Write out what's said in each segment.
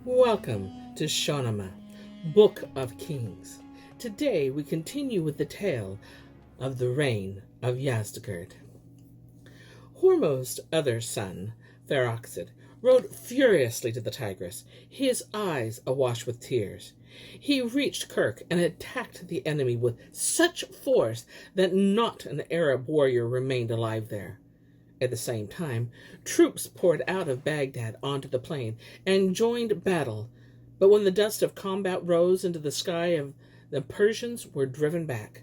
Welcome to Shahnameh, Book of Kings. Today we continue with the tale of the Reign of Yazdegerd. Hormozd's other son, Farrokhzad, rode furiously to the Tigris, his eyes awash with tears. He reached Kirk and attacked the enemy with such force that not an Arab warrior remained alive there. At the same time, troops poured out of Baghdad onto the plain and joined battle, but when the dust of combat rose into the sky, the Persians were driven back.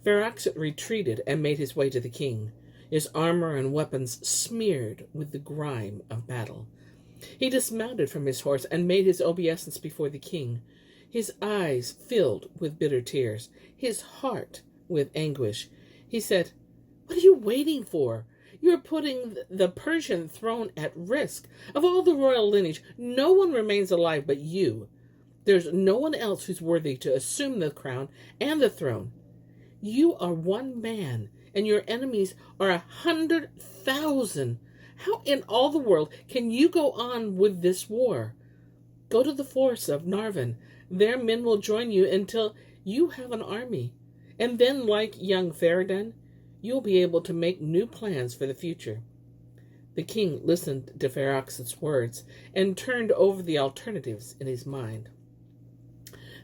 Farrokhzad retreated and made his way to the king, his armor and weapons smeared with the grime of battle. He dismounted from his horse and made his obeisance before the king, his eyes filled with bitter tears, his heart with anguish. He said, "What are you waiting for? You're putting the Persian throne at risk. Of all the royal lineage, no one remains alive but you. There's no one else who's worthy to assume the crown and the throne. You are one man, and your enemies are 100,000. How in all the world can you go on with this war? Go to the force of Narva. Their men will join you until you have an army. And then, like young Farrokhzad, you'll be able to make new plans for the future." The king listened to Farrokhzad's words and turned over the alternatives in his mind.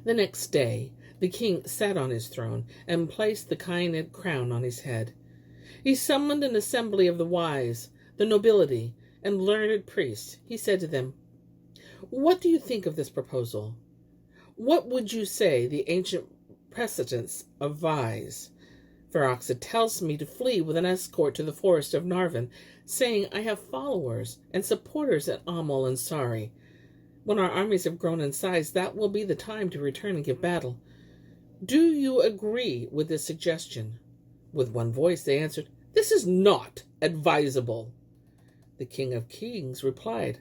The next day, the king sat on his throne and placed the kyanite crown on his head. He summoned an assembly of the wise, the nobility, and learned priests. He said to them, "What do you think of this proposal? What would you say the ancient precedents advise? Farrokhzad tells me to flee with an escort to the forest of Narva, saying I have followers and supporters at Amal and Sari. When our armies have grown in size, that will be the time to return and give battle. Do you agree with this suggestion?" With one voice they answered, "This is not advisable." The King of Kings replied,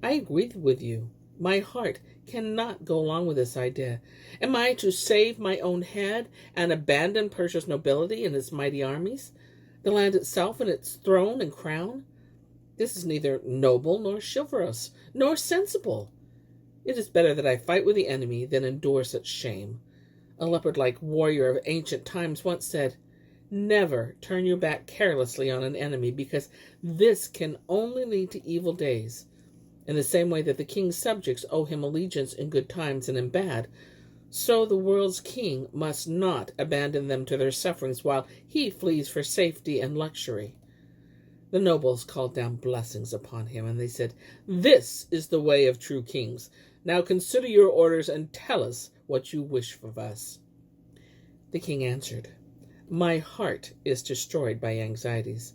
"I agree with you. My heart cannot go along with this idea. Am I to save my own head and abandon Persia's nobility and its mighty armies, the land itself and its throne and crown? This is neither noble nor chivalrous nor sensible. It is better that I fight with the enemy than endure such shame. A leopard-like warrior of ancient times once said, 'Never turn your back carelessly on an enemy, because this can only lead to evil days.' In the same way that the king's subjects owe him allegiance in good times and in bad, so the world's king must not abandon them to their sufferings while he flees for safety and luxury." The nobles called down blessings upon him, and they said, "This is the way of true kings. Now consider your orders and tell us what you wish of us." The king answered, "My heart is destroyed by anxieties.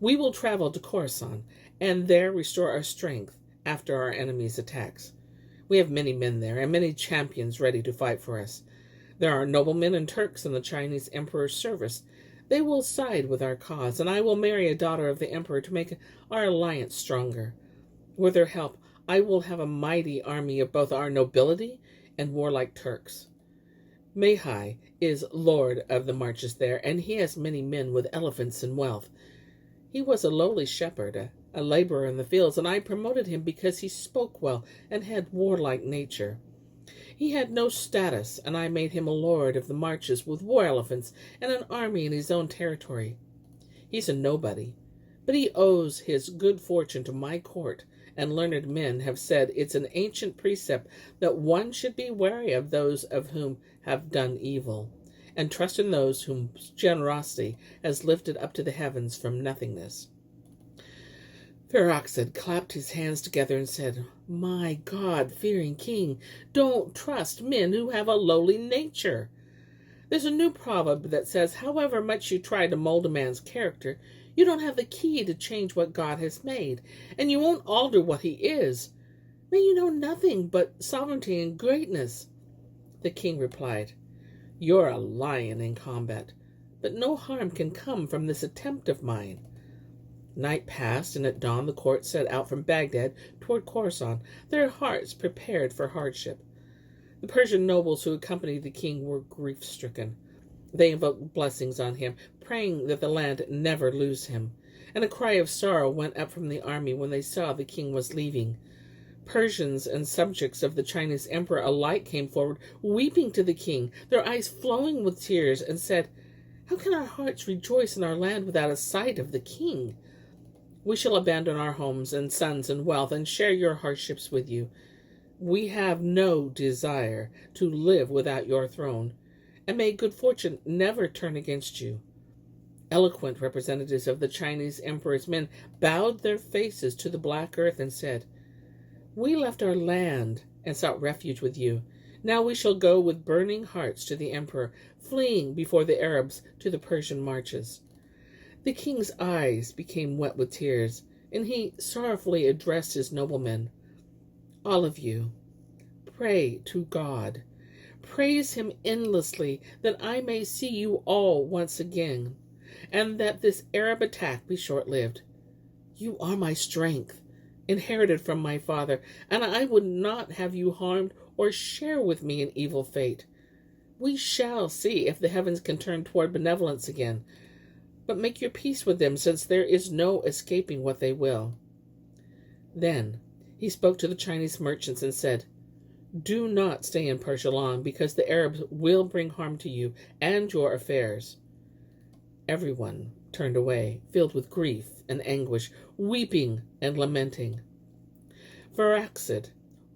We will travel to Khorasan, and there restore our strength after our enemies' attacks. We have many men there, and many champions ready to fight for us. There are noblemen and Turks in the Chinese emperor's service. They will side with our cause, and I will marry a daughter of the emperor to make our alliance stronger. With their help, I will have a mighty army of both our nobility and warlike Turks. Mahuy is lord of the marches there, and he has many men with elephants and wealth. He was a lowly shepherd, a laborer in the fields, and I promoted him because he spoke well and had warlike nature. He had no status, and I made him a lord of the marches with war elephants and an army in his own territory. He's a nobody, but he owes his good fortune to my court, and learned men have said it's an ancient precept that one should be wary of those of whom have done evil, and trust in those whose generosity has lifted up to the heavens from nothingness." Farrokhzad clapped his hands together and said, "My God-fearing king, don't trust men who have a lowly nature. There's a new proverb that says, however much you try to mold a man's character, you don't have the key to change what God has made, and you won't alter what he is. May you know nothing but sovereignty and greatness." The king replied, "You're a lion in combat, but no harm can come from this attempt of mine." Night passed, and at dawn the court set out from Baghdad toward Khorasan, their hearts prepared for hardship. The Persian nobles who accompanied the king were grief-stricken. They invoked blessings on him, praying that the land never lose him, and a cry of sorrow went up from the army when they saw the king was leaving. Persians and subjects of the Chinese emperor alike came forward, weeping to the king, their eyes flowing with tears, and said, "How can our hearts rejoice in our land without a sight of the king? We shall abandon our homes and sons and wealth and share your hardships with you. We have no desire to live without your throne, and may good fortune never turn against you." Eloquent representatives of the Chinese emperor's men bowed their faces to the black earth and said, "We left our land and sought refuge with you. Now we shall go with burning hearts to the emperor, fleeing before the Arabs to the Persian marches." The king's eyes became wet with tears, and he sorrowfully addressed his noblemen. "All of you, pray to God. Praise him endlessly, that I may see you all once again, and that this Arab attack be short-lived. You are my strength, inherited from my father, and I would not have you harmed or share with me an evil fate. We shall see if the heavens can turn toward benevolence again, but make your peace with them, since there is no escaping what they will." Then he spoke to the Chinese merchants and said, "Do not stay in Persia long, because the Arabs will bring harm to you and your affairs." Everyone turned away, filled with grief and anguish, weeping and lamenting. Farrokhzad,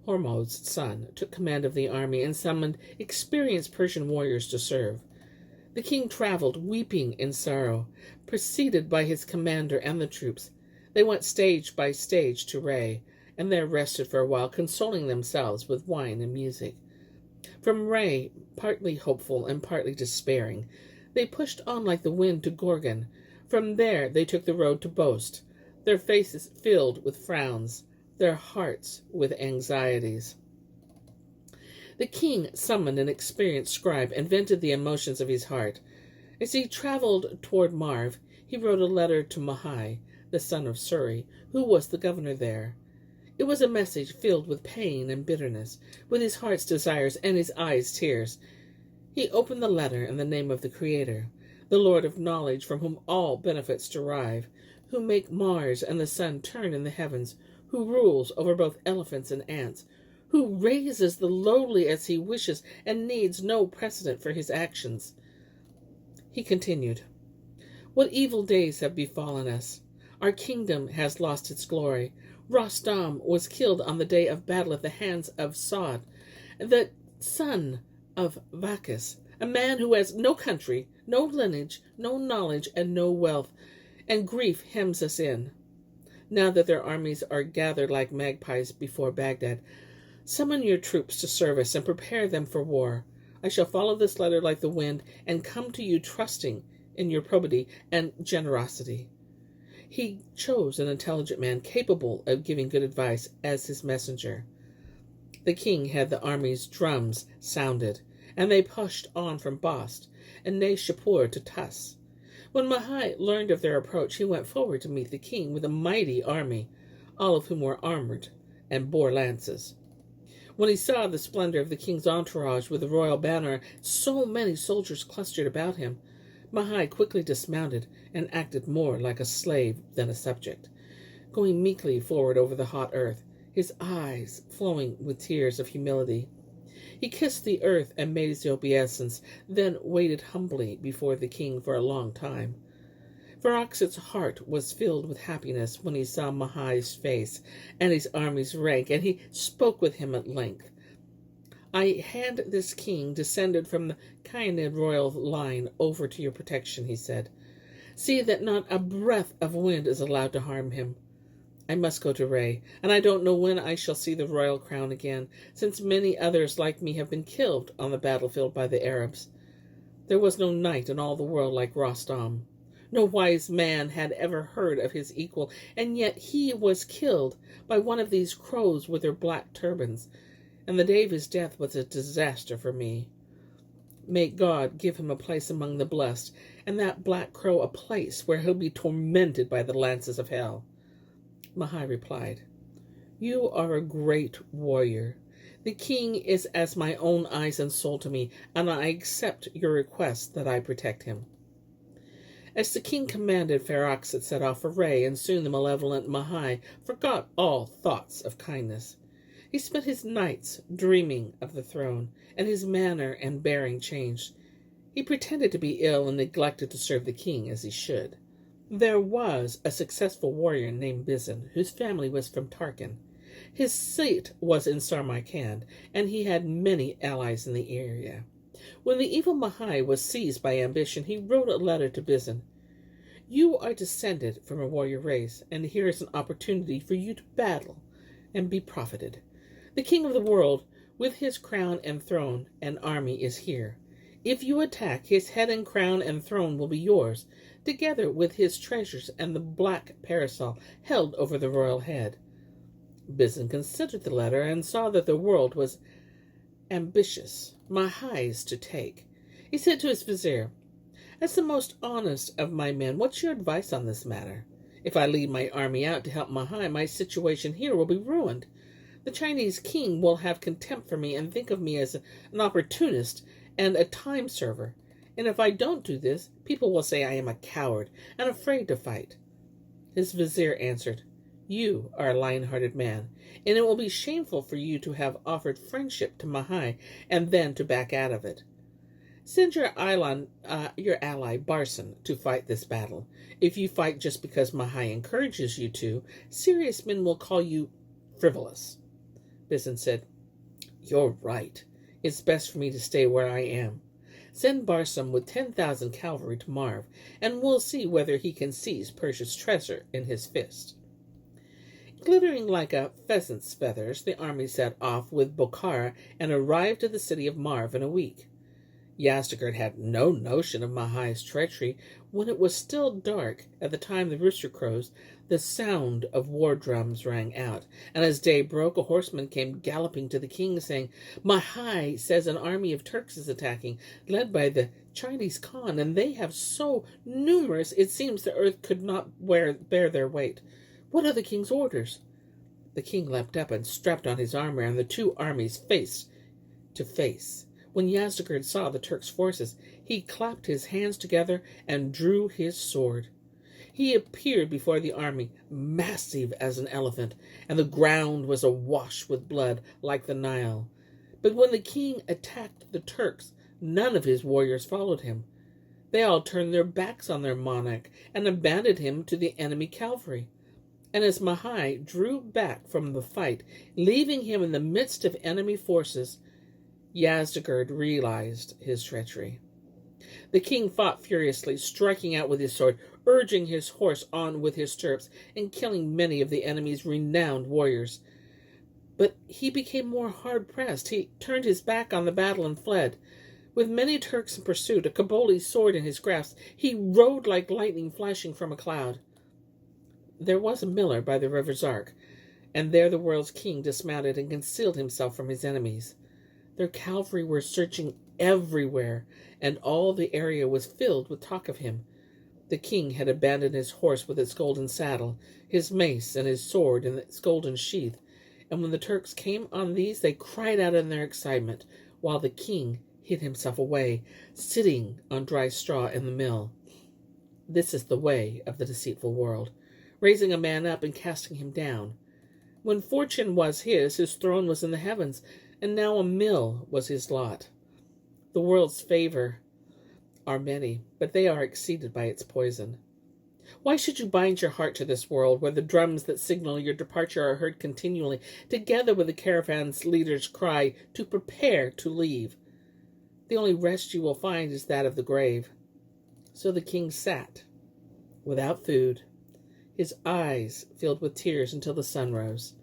Hormozd's son, took command of the army and summoned experienced Persian warriors to serve. The king traveled, weeping in sorrow, preceded by his commander and the troops. They went stage by stage to Reign, and there rested for a while, consoling themselves with wine and music. From Reign, partly hopeful and partly despairing, they pushed on like the wind to Gorgon. From there they took the road to Bost, their faces filled with frowns, their hearts with anxieties. The king summoned an experienced scribe and vented the emotions of his heart. As he traveled toward Marv, he wrote a letter to Mahuy, the son of Suri, who was the governor there. It was a message filled with pain and bitterness, with his heart's desires and his eyes' tears. He opened the letter in the name of the Creator, the Lord of knowledge, from whom all benefits derive, who make Mars and the sun turn in the heavens, who rules over both elephants and ants, who raises the lowly as he wishes and needs no precedent for his actions. He continued, "What evil days have befallen us! Our kingdom has lost its glory. Rostam was killed on the day of battle at the hands of Saud, the son of Vakis, a man who has no country, no lineage, no knowledge, and no wealth, and grief hems us in. Now that their armies are gathered like magpies before Baghdad, summon your troops to service and prepare them for war. I shall follow this letter like the wind and come to you trusting in your probity and generosity." He chose an intelligent man capable of giving good advice as his messenger. The king had the army's drums sounded, and they pushed on from Bost and Neshapur to Tus. When Mahuy learned of their approach, he went forward to meet the king with a mighty army, all of whom were armored and bore lances. When he saw the splendor of the king's entourage with the royal banner, so many soldiers clustered about him, Mahuy quickly dismounted and acted more like a slave than a subject, going meekly forward over the hot earth, his eyes flowing with tears of humility. He kissed the earth and made his obeisance, then waited humbly before the king for a long time. Farrokhzad's heart was filled with happiness when he saw Mahuy's face and his army's rank, and he spoke with him at length. "I hand this king, descended from the Khaenid royal line, over to your protection," he said. "See that not a breath of wind is allowed to harm him. I must go to Reign, and I don't know when I shall see the royal crown again, since many others like me have been killed on the battlefield by the Arabs. There was no knight in all the world like Rostam. No wise man had ever heard of his equal, and yet he was killed by one of these crows with their black turbans, and the day of his death was a disaster for me. May God give him a place among the blessed, and that black crow a place where he'll be tormented by the lances of hell." Mahuy replied, "You are a great warrior. The king is as my own eyes and soul to me, and I accept your request that I protect him." As the king commanded, Farrokhzad set off for Reign, and soon the malevolent Mahuy forgot all thoughts of kindness. He spent his nights dreaming of the throne, and his manner and bearing changed. He pretended to be ill and neglected to serve the king as he should. There was a successful warrior named Bizhan, whose family was from Tarkan. His seat was in Samarkand, and he had many allies in the area. When the evil Mahuy was seized by ambition, he wrote a letter to Bizhan. You are descended from a warrior race, and here is an opportunity for you to battle and be profited. The king of the world, with his crown and throne and army, is here. If you attack, his head and crown and throne will be yours, together with his treasures and the black parasol held over the royal head. Bizhan considered the letter and saw that the world was ambitious Mahuy's to take. He said to his vizier, As the most honest of my men, what's your advice on this matter? If I lead my army out to help Mahuy, my situation here will be ruined. The Chinese king will have contempt for me and think of me as an opportunist and a time server. And if I don't do this, people will say I am a coward and afraid to fight. His vizier answered, You are a lion-hearted man, and it will be shameful for you to have offered friendship to Mahuy and then to back out of it. Send your ally Barsan to fight this battle. If you fight just because Mahuy encourages you to, serious men will call you frivolous. Bizhan said, You're right. It's best for me to stay where I am. Send Barsan with 10,000 cavalry to Marv, and we'll see whether he can seize Persia's treasure in his fist. Glittering like a pheasant's feathers, the army set off with Bokhara and arrived at the city of Marv in a week. Yazdegerd had no notion of Mahuy's treachery. When it was still dark, at the time the rooster crows, the sound of war drums rang out, and as day broke, a horseman came galloping to the king, saying, Mahuy says an army of Turks is attacking, led by the Chinese Khan, and they have so numerous it seems the earth could not bear their weight. What are the king's orders? The king leapt up and strapped on his armor, and the two armies face to face. When Yazdegerd saw the Turks' forces, he clapped his hands together and drew his sword. He appeared before the army, massive as an elephant, and the ground was awash with blood like the Nile. But when the king attacked the Turks, none of his warriors followed him. They all turned their backs on their monarch and abandoned him to the enemy cavalry. And as Mahuy drew back from the fight, leaving him in the midst of enemy forces, Yazdegerd realized his treachery. The king fought furiously, striking out with his sword, urging his horse on with his stirrups, and killing many of the enemy's renowned warriors. But he became more hard-pressed. He turned his back on the battle and fled. With many Turks in pursuit, a Kabuli sword in his grasp, he rode like lightning flashing from a cloud. There was a miller by the river Zark, and there the world's king dismounted and concealed himself from his enemies. Their cavalry were searching everywhere, and all the area was filled with talk of him. The king had abandoned his horse with its golden saddle, his mace and his sword in its golden sheath, and when the Turks came on these, they cried out in their excitement, while the king hid himself away, sitting on dry straw in the mill. This is the way of the deceitful world, raising a man up and casting him down. When fortune was his throne was in the heavens, and now a mill was his lot. The world's favor are many, but they are exceeded by its poison. Why should you bind your heart to this world, where the drums that signal your departure are heard continually, together with the caravan's leader's cry to prepare to leave? The only rest you will find is that of the grave. So the king sat, without food, his eyes filled with tears until the sun rose.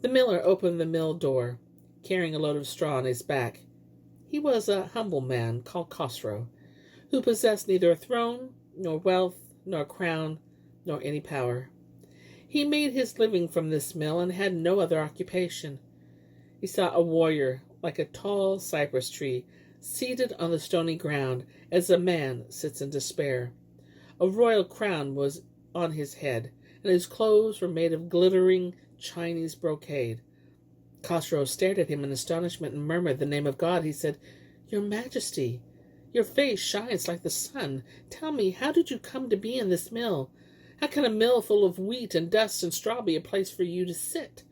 The miller opened the mill door, carrying a load of straw on his back. He was a humble man called Khosrow, who possessed neither a throne, nor wealth, nor crown, nor any power. He made his living from this mill and had no other occupation. He saw a warrior like a tall cypress tree, seated on the stony ground as a man sits in despair. A royal crown was on his head, and his clothes were made of glittering Chinese brocade. Khosrow stared at him in astonishment and murmured the name of God. He said, Your Majesty, your face shines like the sun. Tell me, how did you come to be in this mill? How can a mill full of wheat and dust and straw be a place for you to sit?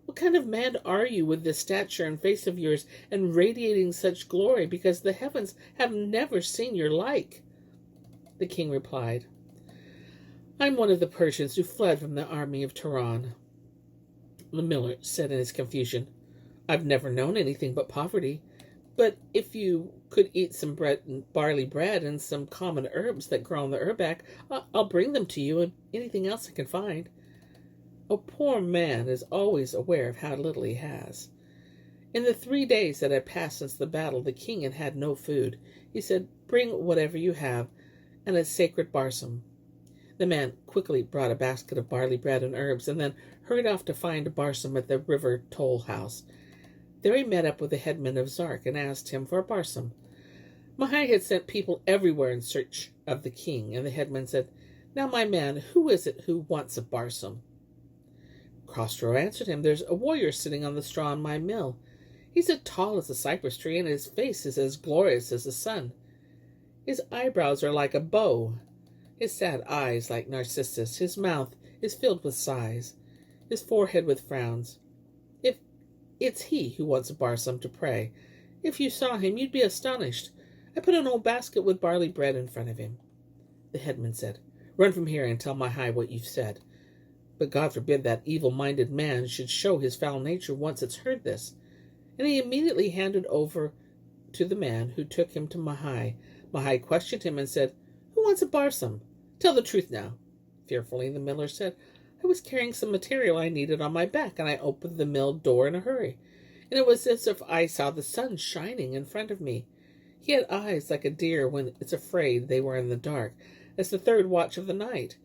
What kind of man are you with this stature and face of yours and radiating such glory, because the heavens have never seen your like? The king replied, I'm one of the Persians who fled from the army of Turan. The miller said in his confusion, I've never known anything but poverty, but if you could eat some barley bread and some common herbs that grow on the herback, I'll bring them to you and anything else I can find. A poor man is always aware of how little he has. In the 3 days that had passed since the battle, the king had had no food. He said, Bring whatever you have and a sacred barsum. The man quickly brought a basket of barley bread and herbs, and then hurried off to find a barsum at the river toll house. There he met up with the headman of Zark and asked him for a barsum. Mahuy had sent people everywhere in search of the king, and the headman said, Now, my man, who is it who wants a barsum? Khosrow answered him, There's a warrior sitting on the straw in my mill. He's as tall as a cypress tree, and his face is as glorious as the sun. His eyebrows are like a bow, his sad eyes like narcissus, his mouth is filled with sighs, his forehead with frowns. If it's he who wants a barsum to pray, if you saw him, you'd be astonished. I put an old basket with barley bread in front of him. The headman said, Run from here and tell Mahuy what you've said. But God forbid that evil-minded man should show his foul nature once it's heard this. And he immediately handed over to the man who took him to Mahuy. Mahuy questioned him and said, Who wants a barsum? Tell the truth now. Fearfully, the miller said, I was carrying some material I needed on my back, and I opened the mill door in a hurry. And it was as if I saw the sun shining in front of me. He had eyes like a deer when it's afraid they were in the dark, as the third watch of the night.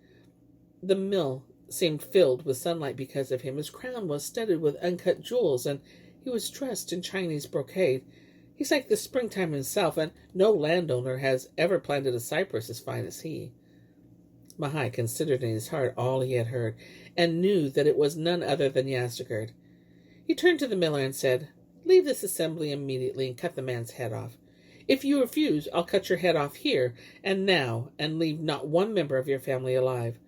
The mill seemed filled with sunlight because of him. His crown was studded with uncut jewels, and he was dressed in Chinese brocade. He's like the springtime himself, and no landowner has ever planted a cypress as fine as he. Mahuy considered in his heart all he had heard, and knew that it was none other than Yazdegerd. He turned to the miller and said, Leave this assembly immediately and cut the man's head off. If you refuse, I'll cut your head off here and now, and leave not one member of your family alive.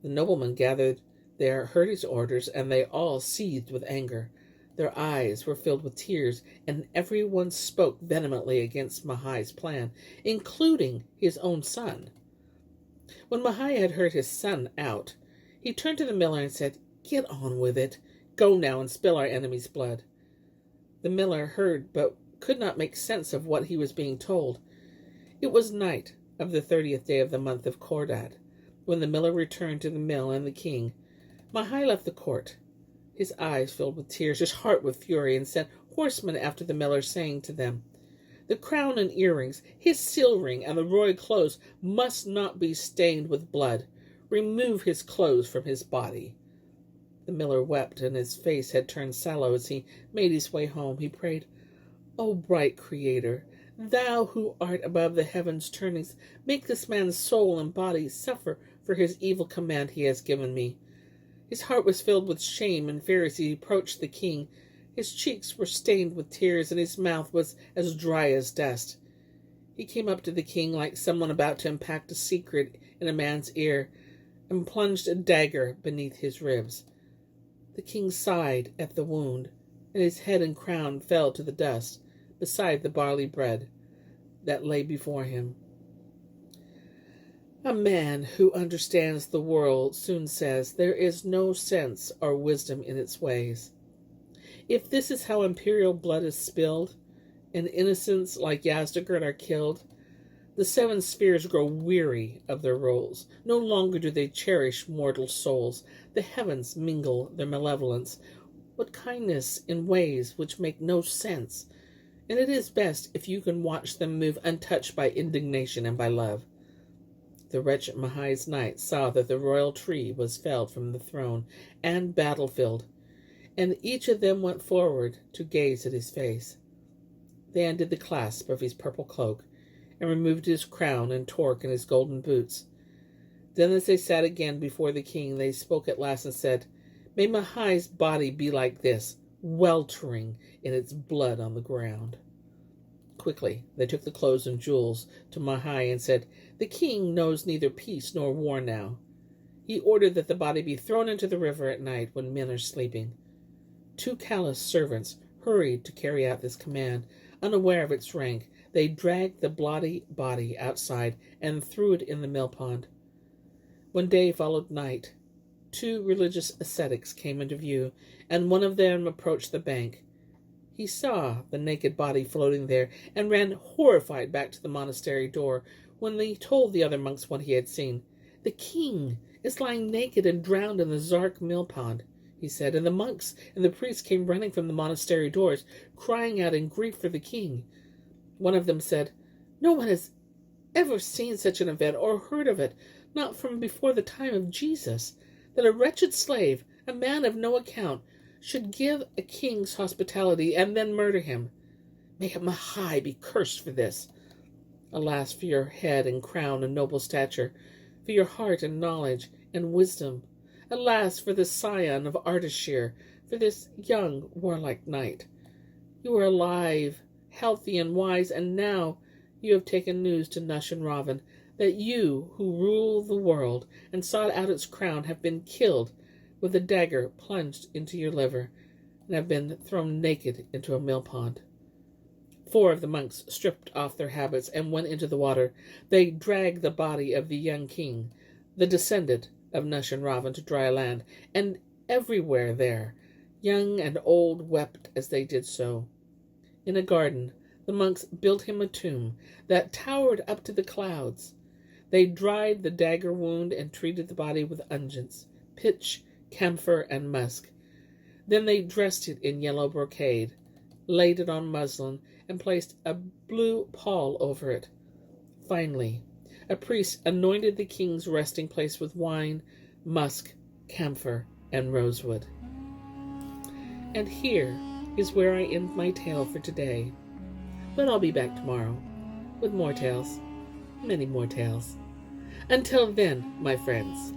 The noblemen gathered there heard his orders, and they all seethed with anger. Their eyes were filled with tears, and every one spoke vehemently against Mahuy's plan, including his own son. When Mahuy had heard his son out, he turned to the miller and said, Get on with it. Go now and spill our enemy's blood. The miller heard, but could not make sense of what he was being told. It was night of the 30th day of the month of Khorasan, when the miller returned to the mill and the king. Mahuy left the court, his eyes filled with tears, his heart with fury, and sent horsemen after the miller, saying to them, The crown and earrings, his seal ring, and the royal clothes must not be stained with blood. Remove his clothes from his body. The miller wept, and his face had turned sallow as he made his way home. He prayed, O bright Creator, thou who art above the heavens' turnings, make this man's soul and body suffer for his evil command he has given me. His heart was filled with shame and fear as he approached the king. His cheeks were stained with tears, and his mouth was as dry as dust. He came up to the king like someone about to impact a secret in a man's ear, and plunged a dagger beneath his ribs. The king sighed at the wound, and his head and crown fell to the dust beside the barley bread that lay before him. A man who understands the world soon says there is no sense or wisdom in its ways. If this is how imperial blood is spilled, and innocents like Yazdegerd are killed, the 7 spheres grow weary of their roles. No longer do they cherish mortal souls. The heavens mingle their malevolence with kindness in ways which make no sense, and it is best if you can watch them move untouched by indignation and by love. The wretched Mahuy's knight saw that the royal tree was felled from the throne and battlefield, and each of them went forward to gaze at his face. They undid the clasp of his purple cloak, and removed his crown and torque and his golden boots. Then as they sat again before the king, they spoke at last and said, May Mahuy's body be like this, weltering in its blood on the ground. Quickly they took the clothes and jewels to Mahuy and said, The king knows neither peace nor war now. He ordered that the body be thrown into the river at night when men are sleeping. 2 callous servants hurried to carry out this command. Unaware of its rank, they dragged the bloody body outside and threw it in the mill pond. When day followed night, 2 religious ascetics came into view, and one of them approached the bank. He saw the naked body floating there and ran horrified back to the monastery door. When he told the other monks what he had seen, "The king is lying naked and drowned in the Zark mill pond," he said, and the monks and the priests came running from the monastery doors, crying out in grief for the king. One of them said, "No one has ever seen such an event or heard of it, not from before the time of Jesus, that a wretched slave, a man of no account, should give a king's hospitality and then murder him. May Mahuy be cursed for this. Alas for your head and crown and noble stature, for your heart and knowledge and wisdom. Alas for the scion of Ardashir, for this young warlike knight. You were alive, healthy, and wise, and now you have taken news to Nush and Ravan that you, who rule the world and sought out its crown, have been killed with a dagger plunged into your liver, and have been thrown naked into a mill pond." 4 of the monks stripped off their habits and went into the water. They dragged the body of the young king, the descendant of Nush and Ravan, to dry land, and everywhere there, young and old wept as they did so. In a garden, the monks built him a tomb that towered up to the clouds. They dried the dagger wound and treated the body with unguents, pitch, camphor, and musk. Then they dressed it in yellow brocade, laid it on muslin, and placed a blue pall over it. Finally, a priest anointed the king's resting place with wine, musk, camphor, and rosewood. And here is where I end my tale for today. But I'll be back tomorrow with more tales, many more tales. Until then, my friends,